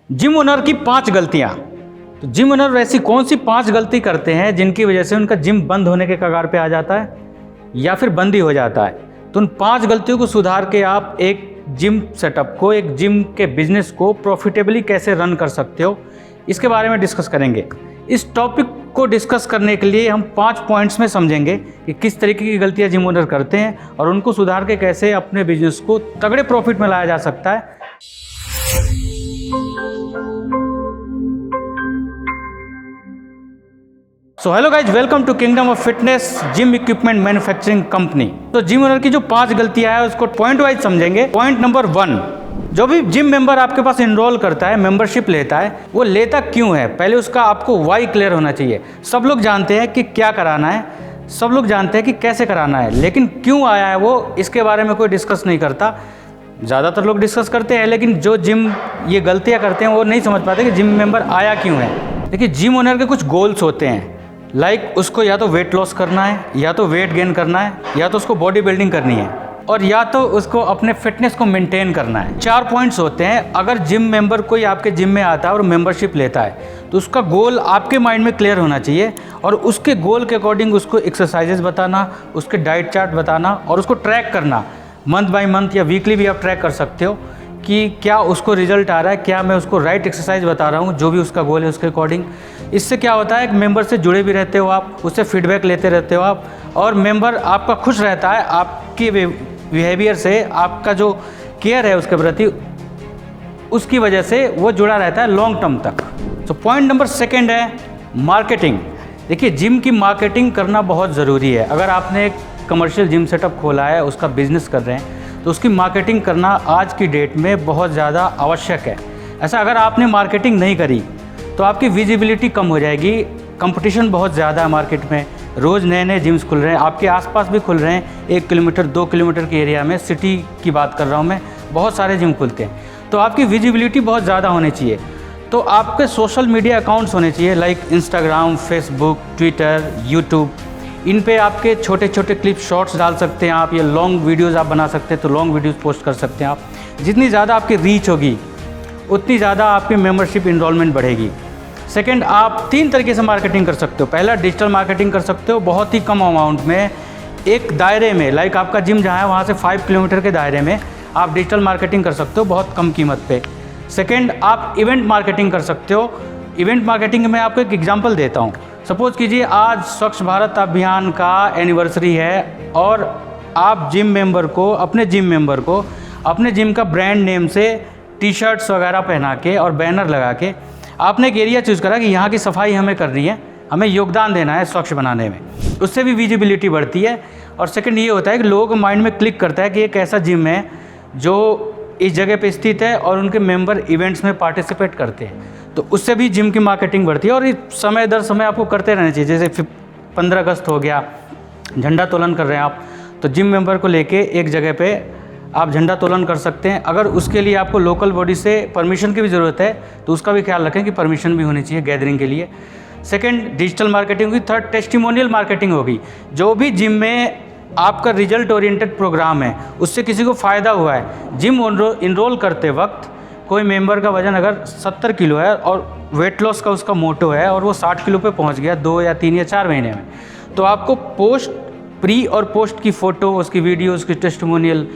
Gym owner की 5 गलतियां। तो जिम ओनर ऐसी कौन सी 5 गलती करते हैं जिनकी वजह से उनका जिम बंद होने के कगार पे आ जाता है या फिर बंद ही हो जाता है। तो उन 5 गलतियों को सुधार के आप एक जिम सेटअप को, एक जिम के बिजनेस को प्रॉफिटेबली कैसे रन कर सकते हो, इसके बारे में डिस्कस करेंगे। इस टॉपिक को डिस्कस करने के लिए हम 5 पॉइंट्स में समझेंगे कि किस तरीके की गलतियां जिम ओनर करते हैं और उनको सुधार के कैसे अपने बिजनेस को तगड़े प्रॉफिट में लाया जा सकता है। So hello guys, welcome to kingdom of fitness gym equipment manufacturing company. तो जिम ओनर की जो 5 गलतियां है उसको पॉइंट वाइज समझेंगे। पॉइंट नंबर 1, जो भी जिम मेंबर आपके पास इनरोल करता है, मेंबरशिप लेता है, वो लेता क्यों है? पहले उसका आपको वाई क्लियर होना चाहिए। सब लोग जानते हैं कि क्या कराना है, सब लोग जानते हैं कि कैसे कराना है, लेकिन क्यों आया है वो, इसके बारे में कोई डिस्कस नहीं करता। ज़्यादातर लोग डिस्कस करते हैं, लेकिन जो जिम ये गलतियाँ करते हैं वो नहीं समझ पाते कि जिम मेंबर आया क्यों है। देखिए, जिम ओनर के कुछ गोल्स होते हैं, लाइक उसको या तो वेट लॉस करना है, या तो वेट गेन करना है, या तो उसको बॉडी बिल्डिंग करनी है, और या तो उसको अपने फिटनेस को मेंटेन करना है। 4 पॉइंट्स होते हैं। अगर जिम मेंबर कोई आपके जिम में आता है और मेंबरशिप लेता है तो उसका गोल आपके माइंड में क्लियर होना चाहिए, और उसके गोल के अकॉर्डिंग उसको एक्सरसाइजेज बताना, उसके डाइट चार्ट बताना, और उसको ट्रैक करना। मंथ बाय मंथ या वीकली भी आप ट्रैक कर सकते हो कि क्या उसको रिजल्ट आ रहा है, क्या मैं उसको राइट एक्सरसाइज बता रहा हूँ, जो भी उसका गोल है उसके अकॉर्डिंग। इससे क्या होता है, एक मेंबर से जुड़े भी रहते हो आप, उससे फीडबैक लेते रहते हो आप, और मेंबर आपका खुश रहता है आपके बिहेवियर से। आपका जो केयर है उसके प्रति, उसकी वजह से वो जुड़ा रहता है लॉन्ग टर्म तक। तो पॉइंट नंबर 2 है मार्केटिंग। देखिए, जिम की मार्केटिंग करना बहुत ज़रूरी है। अगर आपने एक कमर्शियल जिम सेटअप खोला है, उसका बिजनेस कर रहे हैं, तो उसकी मार्केटिंग करना आज की डेट में बहुत ज़्यादा आवश्यक है। ऐसा अगर आपने मार्केटिंग नहीं करी तो आपकी विजिबिलिटी कम हो जाएगी। कंपटीशन बहुत ज़्यादा है मार्केट में, रोज़ नए नए जिम्स खुल रहे हैं, आपके आसपास भी खुल रहे हैं। 1 किलोमीटर 2 किलोमीटर के एरिया में, सिटी की बात कर रहा हूँ मैं, बहुत सारे जिम खुलते हैं। तो आपकी विजिबिलिटी बहुत ज़्यादा होनी चाहिए। तो आपके सोशल मीडिया अकाउंट्स होने चाहिए, like Instagram, Facebook, Twitter, YouTube. इन पे आपके छोटे छोटे क्लिप, शॉर्ट्स डाल सकते हैं आप, या लॉन्ग वीडियोज़ आप बना सकते हैं, तो लॉन्ग वीडियोज़ पोस्ट कर सकते हैं आप। जितनी ज़्यादा आपकी रीच होगी उतनी ज़्यादा आपकी मेंबरशिप इनरोलमेंट बढ़ेगी। सेकंड, आप 3 तरीके से मार्केटिंग कर सकते हो। पहला, डिजिटल मार्केटिंग कर सकते हो, बहुत ही कम अमाउंट में, एक दायरे में, लाइक आपका जिम जहाँ है वहाँ से 5 किलोमीटर के दायरे में आप डिजिटल मार्केटिंग कर सकते हो बहुत कम कीमत पे। सेकंड, आप इवेंट मार्केटिंग कर सकते हो। इवेंट मार्केटिंग में आपको एक एग्जांपल देता हूँ। सपोज़ कीजिए आज स्वच्छ भारत अभियान का एनिवर्सरी है, और आप जिम मेंबर को, अपने जिम का ब्रांड नेम से टी-शर्ट्स वगैरह पहना के और बैनर लगा के आपने एक एरिया चूज़ करा कि यहाँ की सफाई हमें करनी है, हमें योगदान देना है स्वच्छ बनाने में। उससे भी विजिबिलिटी बढ़ती है। और सेकंड ये होता है कि लोगों के माइंड में क्लिक करता है कि एक ऐसा जिम है जो इस जगह पे स्थित है और उनके मेंबर इवेंट्स में पार्टिसिपेट करते हैं, तो उससे भी जिम की मार्केटिंग बढ़ती है। और ये समय दर समय आपको करते रहना चाहिए। जैसे 15 अगस्त हो गया, झंडा तोलन कर रहे हैं आप, तो जिम मेंबर को लेके एक जगह पे आप झंडा तोलन कर सकते हैं। अगर उसके लिए आपको लोकल बॉडी से परमिशन की भी ज़रूरत है तो उसका भी ख्याल रखें कि परमिशन भी होनी चाहिए गैदरिंग के लिए। सेकंड, डिजिटल मार्केटिंग होगी। थर्ड, टेस्टिमोनियल मार्केटिंग होगी। जो भी जिम में आपका रिजल्ट ओरिएंटेड प्रोग्राम है, उससे किसी को फ़ायदा हुआ है, जिम इनरोल करते वक्त कोई मेंबर का वज़न अगर 70 किलो है और वेट लॉस का उसका मोटो है और वो 60 किलो पे पहुंच गया 2 या 3 या 4 महीने में, तो आपको प्री और पोस्ट की फ़ोटो, उसकी वीडियो, उसकी टेस्टिमोनियल,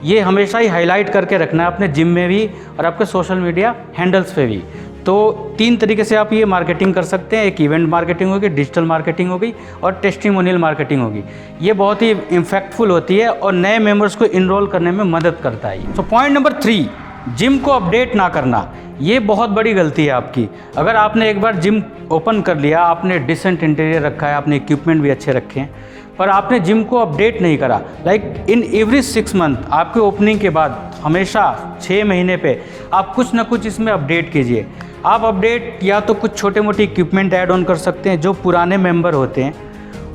ये हमेशा ही हाईलाइट करके रखना है अपने जिम में भी और आपके सोशल मीडिया हैंडल्स पे भी। तो 3 तरीके से आप ये मार्केटिंग कर सकते हैं। एक इवेंट मार्केटिंग होगी, डिजिटल मार्केटिंग होगी, और टेस्टिमोनियल मार्केटिंग होगी। ये बहुत ही इम्पैक्टफुल होती है और नए मेंबर्स को इनरोल करने में मदद करता है। तो पॉइंट नंबर 3, जिम को अपडेट ना करना। ये बहुत बड़ी गलती है आपकी। अगर आपने एक बार जिम ओपन कर लिया, आपने डिसेंट इंटीरियर रखा है, आपने इक्विपमेंट भी अच्छे रखे हैं, पर आपने जिम को अपडेट नहीं करा, लाइक इन एवरी 6 मंथ, आपके ओपनिंग के बाद हमेशा 6 महीने पे आप कुछ ना कुछ इसमें अपडेट कीजिए। आप अपडेट या तो कुछ छोटे मोटे इक्विपमेंट ऐड ऑन कर सकते हैं। जो पुराने मेंबर होते हैं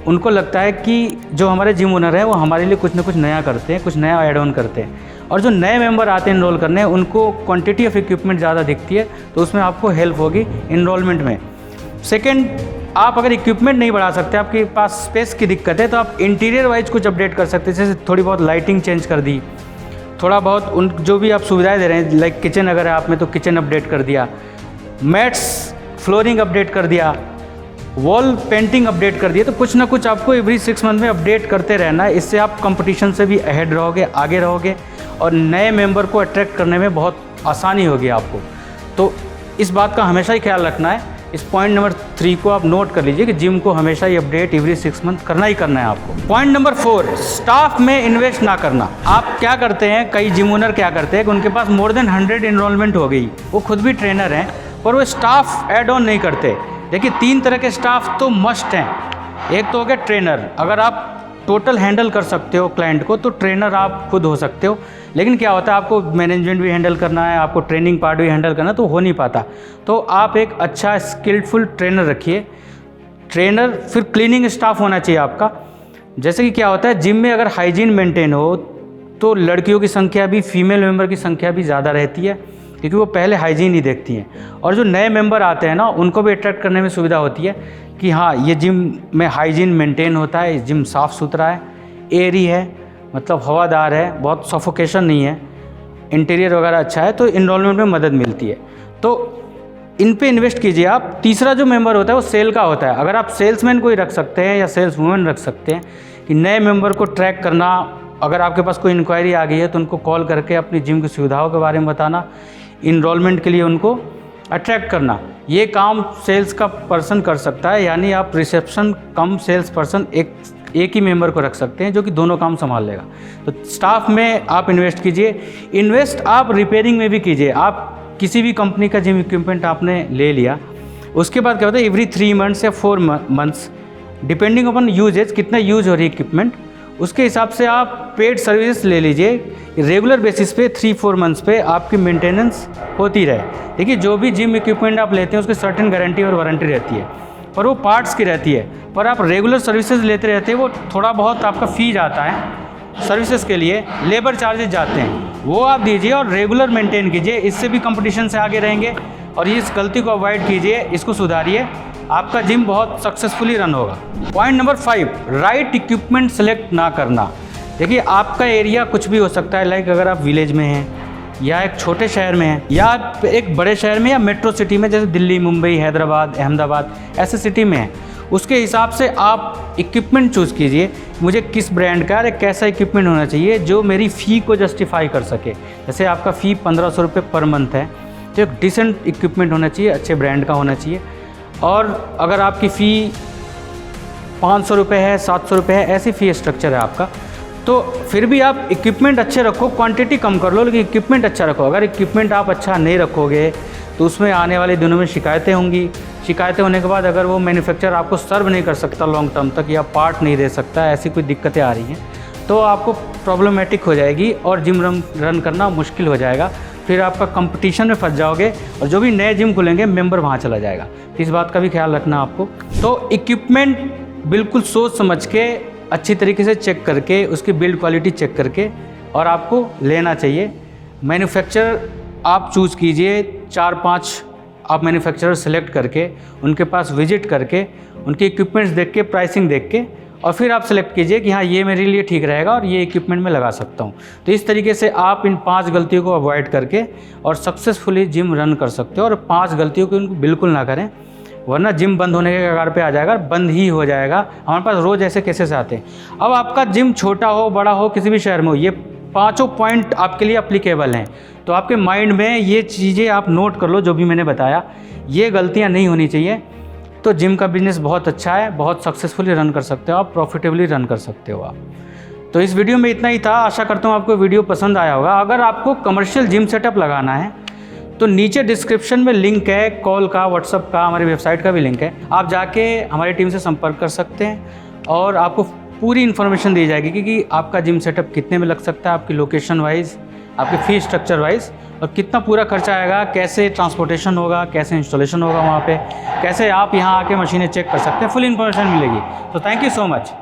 उनको लगता है कि जो हमारे जिम ओनर है वो हमारे लिए कुछ ना कुछ नया करते हैं, कुछ नया ऐड ऑन करते हैं, और जो नए मेंबर आते हैं इनरोल करने, उनको क्वांटिटी ऑफ इक्विपमेंट ज़्यादा दिखती है, तो उसमें आपको हेल्प होगी इनरोलमेंट में। सेकेंड, आप अगर इक्विपमेंट नहीं बढ़ा सकते, आपके पास स्पेस की दिक्कत है, तो आप इंटीरियर वाइज कुछ अपडेट कर सकते हैं। जैसे थोड़ी बहुत लाइटिंग चेंज कर दी, थोड़ा बहुत उन जो भी आप सुविधाएं दे रहे हैं, लाइक किचन अगर है आप में तो किचन अपडेट कर दिया, मैट्स फ्लोरिंग अपडेट कर दिया, वॉल पेंटिंग अपडेट कर दिया। तो कुछ ना कुछ आपको एवरी 6 मंथ में अपडेट करते रहना है। इससे आप कंपटीशन से भी अहेड रहोगे, आगे रहोगे और नए मेंबर को अट्रैक्ट करने में बहुत आसानी होगी आपको। तो इस बात का हमेशा ही ख्याल रखना है। इस पॉइंट नंबर 3 को आप नोट कर लीजिए कि जिम को हमेशा ही अपडेट एवरी 6 मंथ करना ही करना है आपको। पॉइंट नंबर 4, स्टाफ में इन्वेस्ट ना करना। आप क्या करते हैं, कई जिम ओनर क्या करते हैं कि उनके पास मोर देन 100 एनरोलमेंट हो गई, वो खुद भी ट्रेनर हैं पर वो स्टाफ ऐड ऑन नहीं करते। देखिए 3 तरह के स्टाफ तो मस्ट हैं। एक तो हो गया ट्रेनर, अगर आप टोटल हैंडल कर सकते हो क्लाइंट को तो ट्रेनर आप खुद हो सकते हो। लेकिन क्या होता है, आपको मैनेजमेंट भी हैंडल करना है, आपको ट्रेनिंग पार्ट भी हैंडल करना है, तो हो नहीं पाता। तो आप एक अच्छा स्किल्डफुल ट्रेनर रखिए। ट्रेनर, फिर क्लीनिंग स्टाफ होना चाहिए आपका। जैसे कि क्या होता है, जिम में अगर हाइजीन मेंटेन हो तो लड़कियों की संख्या भी, फीमेल मेंबर की संख्या भी ज़्यादा रहती है, क्योंकि वो पहले हाइजीन ही देखती हैं। और जो नए मेंबर आते हैं ना, उनको भी अट्रैक्ट करने में सुविधा होती है कि हाँ, ये जिम में हाइजीन मेंटेन होता है, जिम साफ़ सुथरा है, एयरी है, मतलब हवादार है, बहुत सफोकेशन नहीं है, इंटीरियर वगैरह अच्छा है, तो इनरोलमेंट में मदद मिलती है। तो इन पे इन्वेस्ट कीजिए आप। तीसरा जो मेंबर होता है वो सेल का होता है। अगर आप सेल्समैन कोई रख सकते हैं या सेल्स वूमेन रख सकते हैं कि नए मेंबर को ट्रैक करना, अगर आपके पास कोई इंक्वायरी आ गई है तो उनको कॉल करके अपनी जिम की सुविधाओं के बारे में बताना, इनरोलमेंट के लिए उनको अट्रैक्ट करना, ये काम सेल्स का पर्सन कर सकता है। यानी आप रिसेप्शन कम सेल्स पर्सन एक ही मेंबर को रख सकते हैं जो कि दोनों काम संभाल लेगा। तो स्टाफ में आप इन्वेस्ट कीजिए। इन्वेस्ट आप रिपेयरिंग में भी कीजिए। आप किसी भी कंपनी का जिम इक्विपमेंट आपने ले लिया, उसके बाद क्या होता है, एवरी 3 मंथ्स या 4 मंथ्स डिपेंडिंग अपॉन यूजेज, कितना यूज हो रही है इक्विपमेंट, उसके हिसाब से आप पेड सर्विस ले लीजिए। रेगुलर बेसिस पे 3-4 मंथ्स पे आपकी मेंटेनेंस होती रहे। देखिए जो भी जिम इक्विपमेंट आप लेते हैं उसकी सर्टेन गारंटी और वारंटी रहती है, पर वो पार्ट्स की रहती है। पर आप रेगुलर सर्विसेज लेते रहते हैं, वो थोड़ा बहुत आपका फ़ी जाता है सर्विसेज के लिए, लेबर चार्जेस जाते हैं, वो आप दीजिए और रेगुलर मेंटेन कीजिए। इससे भी कंपटीशन से आगे रहेंगे और इस गलती को अवॉइड कीजिए, इसको सुधारिए, आपका जिम बहुत सक्सेसफुली रन होगा। Point number 5, right equipment select ना करना। देखिए आपका एरिया कुछ भी हो सकता है, लाइक अगर आप विलेज में हैं या एक छोटे शहर में हैं या आप एक बड़े शहर में या मेट्रो सिटी में, जैसे दिल्ली, मुंबई, हैदराबाद, अहमदाबाद, ऐसे सिटी में हैं, उसके हिसाब से आप इक्विपमेंट चूज़ कीजिए। मुझे किस ब्रांड का, कैसा इक्विपमेंट होना चाहिए जो मेरी फ़ी को जस्टिफाई कर सके। जैसे आपका फ़ी 1500 रुपये पर मंथ है, तो एक डिसेंट इक्विपमेंट होना चाहिए, अच्छे ब्रांड का होना चाहिए। और अगर आपकी फ़ी 500 रुपये है, 700 रुपये है, ऐसी फ़ी स्ट्रक्चर है आपका, तो फिर भी आप इक्विपमेंट अच्छे रखो, क्वांटिटी कम कर लो, लेकिन इक्विपमेंट अच्छा रखो। अगर इक्विपमेंट आप अच्छा नहीं रखोगे तो उसमें आने वाले दिनों में शिकायतें होंगी। शिकायतें होने के बाद अगर वो मैन्युफैक्चरर आपको सर्व नहीं कर सकता लॉन्ग टर्म तक या पार्ट नहीं दे सकता, ऐसी कोई दिक्कतें आ रही हैं, तो आपको प्रॉब्लमेटिक हो जाएगी और जिम रन करना मुश्किल हो जाएगा। फिर आपका कंपटीशन में फंस जाओगे और जो भी नए जिम खुलेंगे मेंबर वहाँ चला जाएगा। इस बात का भी ख्याल रखना आपको। तो इक्विपमेंट बिल्कुल सोच समझ के, अच्छी तरीके से चेक करके, उसकी बिल्ड क्वालिटी चेक करके और आपको लेना चाहिए। मैन्युफैक्चरर आप चूज़ कीजिए, 4-5 आप मैन्युफैक्चरर सेलेक्ट करके, उनके पास विजिट करके, उनके इक्विपमेंट्स देख के, प्राइसिंग देख के, और फिर आप सेलेक्ट कीजिए कि हाँ ये मेरे लिए ठीक रहेगा और ये इक्विपमेंट मैं लगा सकता हूँ। तो इस तरीके से आप इन 5 गलतियों को अवॉइड करके और सक्सेसफुली जिम रन कर सकते हो। और 5 गलतियों को उनको बिल्कुल ना करें, वरना जिम बंद होने के कगार पे आ जाएगा, बंद ही हो जाएगा। हमारे पास रोज़ ऐसे केसेस आते हैं। अब आपका जिम छोटा हो, बड़ा हो, किसी भी शहर में हो, ये 5 पॉइंट आपके लिए अप्लीकेबल हैं। तो आपके माइंड में ये चीज़ें आप नोट कर लो, जो भी मैंने बताया, ये गलतियाँ नहीं होनी चाहिए। तो जिम का बिज़नेस बहुत अच्छा है, बहुत सक्सेसफुली रन कर सकते हो आप, प्रॉफिटेबली रन कर सकते हो आप। तो इस वीडियो में इतना ही था। आशा करता हूँ आपको वीडियो पसंद आया होगा। अगर आपको कमर्शियल जिम सेटअप लगाना है तो नीचे डिस्क्रिप्शन में लिंक है, कॉल का, व्हाट्सअप का, हमारी वेबसाइट का भी लिंक है। आप जाके हमारी टीम से संपर्क कर सकते हैं और आपको पूरी इन्फॉर्मेशन दी जाएगी कि आपका जिम सेटअप कितने में लग सकता है, आपकी लोकेशन वाइज, आपके फी स्ट्रक्चर वाइज, और कितना पूरा खर्चा आएगा, कैसे ट्रांसपोर्टेशन होगा, कैसे इंस्टॉलेशन होगा वहाँ पे, कैसे आप यहाँ आके मशीनें चेक कर सकते हैं। फुल इन्फॉर्मेशन मिलेगी। तो थैंक यू सो मच।